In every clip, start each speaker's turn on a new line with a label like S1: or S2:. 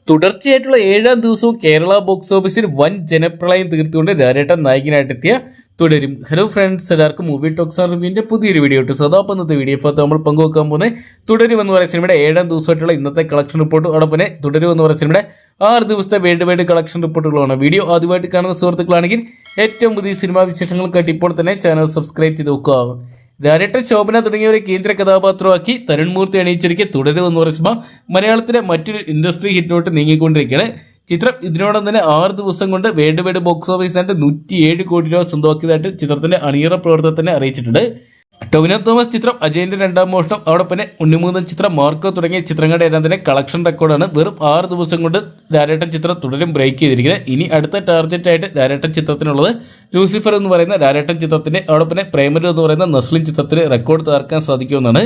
S1: തുടർച്ചയായിട്ടുള്ള 7-ാം ദിവസവും കേരള ബോക്സ് ഓഫീസിൽ വൻ ജനപ്രളയം തീർത്തുകൊണ്ട് ലാലേട്ടൻ നായകനായിട്ടെത്തിയ തുടരും. ഹലോ ഫ്രണ്ട്സ്, എല്ലാവർക്കും മൂവി ടോക്സ് ആൻഡ് റിവ്യൂവിന്റെ പുതിയൊരു വീഡിയോ ഇട്ട് സദാപ്പം ഇന്നത്തെ വീഡിയോ നമ്മൾ പങ്കുവെക്കാൻ പോകുന്നത് തുടരും എന്ന് പറയുന്ന സിനിമയുടെ 7-ാം ദിവസമായിട്ടുള്ള ഇന്നത്തെ കളക്ഷൻ റിപ്പോർട്ട്, അതോടൊപ്പം തന്നെ തുടരും എന്ന് പറയുന്ന സിനിമയുടെ 6 ദിവസത്തെ വേൾഡ് വൈഡ് കളക്ഷൻ റിപ്പോർട്ടുകളാണ്. വീഡിയോ ആദ്യമായിട്ട് കാണുന്ന സുഹൃത്തുക്കളാണെങ്കിൽ ഏറ്റവും പുതിയ സിനിമാ വിശേഷങ്ങൾക്കായിട്ട് ഇപ്പോൾ തന്നെ ചാനൽ സബ്സ്ക്രൈബ് ചെയ്ത് നോക്കുക. ലാലേട്ടൻ, ശോഭന തുടങ്ങിയവരെ കേന്ദ്ര കഥാപാത്രമാക്കി തരുൺ മൂർത്തി അണിയിച്ചൊരുക്കിയ തുടരും എന്ന് പറയുന്ന സിനിമ മലയാളത്തിലെ മറ്റൊരു ഇൻഡസ്ട്രി ഹിറ്റിലോട്ട് നീങ്ങിക്കൊണ്ടിരിക്കുകയാണ്. ചിത്രം ഇതിനോടൊപ്പം തന്നെ 6 ദിവസം കൊണ്ട് വേൾഡ് വൈഡ് ബോക്സ് ഓഫീസിനായിട്ട് 107 കോടി രൂപ സ്വന്തമാക്കിയതായിട്ട് ചിത്രത്തിന്റെ അണിയറ പ്രവർത്തകർ അറിയിച്ചിട്ടുണ്ട്. ടൊവിനോ തോമസ് ചിത്രം അജയന്റെ രണ്ടാം മോഷണം, അതോടൊപ്പം തന്നെ ഉണ്ണിമൂന്നൻ ചിത്രം മാർക്കോ തുടങ്ങിയ ചിത്രങ്ങളുടെ എല്ലാം തന്നെ കളക്ഷൻ റെക്കോർഡാണ് വെറും 6 ദിവസം കൊണ്ട് ലാലേട്ടൻ ചിത്രം തുടരും ബ്രേക്ക് ചെയ്തിരിക്കുന്നത്. ഇനി അടുത്ത ടാർഗറ്റ് ആയിട്ട് ലാലേട്ടൻ ചിത്രത്തിനുള്ളത് ലൂസിഫർ എന്ന് പറയുന്ന ലാലേട്ടൻ ചിത്രത്തിന്റെ, അതോടൊപ്പം തന്നെ പ്രേമലു എന്ന് പറയുന്ന നസ്ലിൻ ചിത്രത്തിന് റെക്കോർഡ് തകർക്കാൻ സാധിക്കുമെന്നാണ്.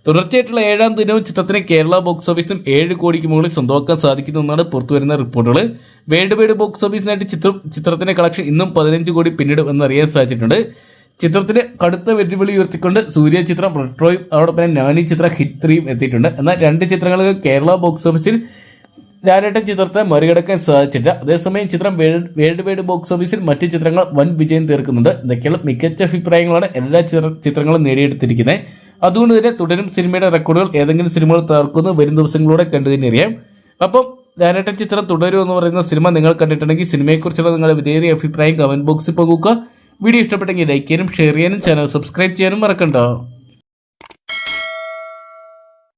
S1: തുടർച്ചയായിട്ടുള്ള 7-ാം ദിനവും ചിത്രത്തിന് കേരള ബോക്സ് ഓഫീസിനും 7 കോടിക്ക് മുകളിൽ സ്വന്തമാക്കാൻ സാധിക്കുമെന്നാണ് പുറത്തുവരുന്ന റിപ്പോർട്ടുകൾ. വേൾഡ് വൈഡ് ബോക്സ് ഓഫീസിനായിട്ട് ചിത്രത്തിന്റെ കളക്ഷൻ ഇന്നും 15 കോടി പിന്നിടും എന്നറിയാൻ സാധിച്ചിട്ടുണ്ട്. ചിത്രത്തിന് കടുത്ത വെല്ലുവിളി ഉയർത്തിക്കൊണ്ട് സൂര്യ ചിത്രം റെട്രോയും അതോടൊപ്പം തന്നെ നാനി ചിത്രം ഹിറ്റ് 3യും എത്തിയിട്ടുണ്ട്. എന്നാൽ 2 ചിത്രങ്ങൾക്ക് കേരള ബോക്സ് ഓഫീസിൽ ലാലേട്ടൻ ചിത്രത്തെ മറികടക്കാൻ സാധിച്ചില്ല. അതേസമയം ചിത്രം വേൾഡ് വൈഡ് ബോക്സ് ഓഫീസിൽ മറ്റ് ചിത്രങ്ങൾ വൻ വിജയം തീർക്കുന്നുണ്ട്. ഇതൊക്കെയുള്ള മികച്ച അഭിപ്രായങ്ങളാണ് എല്ലാ ചിത്രങ്ങളും നേടിയെടുത്തിരിക്കുന്നത്. അതുകൊണ്ട് തന്നെ തുടരും സിനിമയുടെ റെക്കോർഡുകൾ ഏതെങ്കിലും സിനിമകൾ തകർക്കുന്നു വരും ദിവസങ്ങളിലൂടെ കണ്ടു തന്നെ അറിയാം. അപ്പം ലാലേട്ടൻ ചിത്രം തുടരും എന്ന് പറയുന്ന സിനിമ നിങ്ങൾ കണ്ടിട്ടുണ്ടെങ്കിൽ സിനിമയെക്കുറിച്ചുള്ള നിങ്ങളുടെ വിലയേറിയ അഭിപ്രായം കമന്റ് ബോക്സിൽ പങ്കുവെക്കുക. വീഡിയോ ഇഷ്ടപ്പെട്ടെങ്കിൽ ലൈക്ക് ചെയ്യാനും ഷെയർ ചെയ്യാനും ചാനൽ സബ്സ്ക്രൈബ് ചെയ്യാനും മറക്കണ്ട.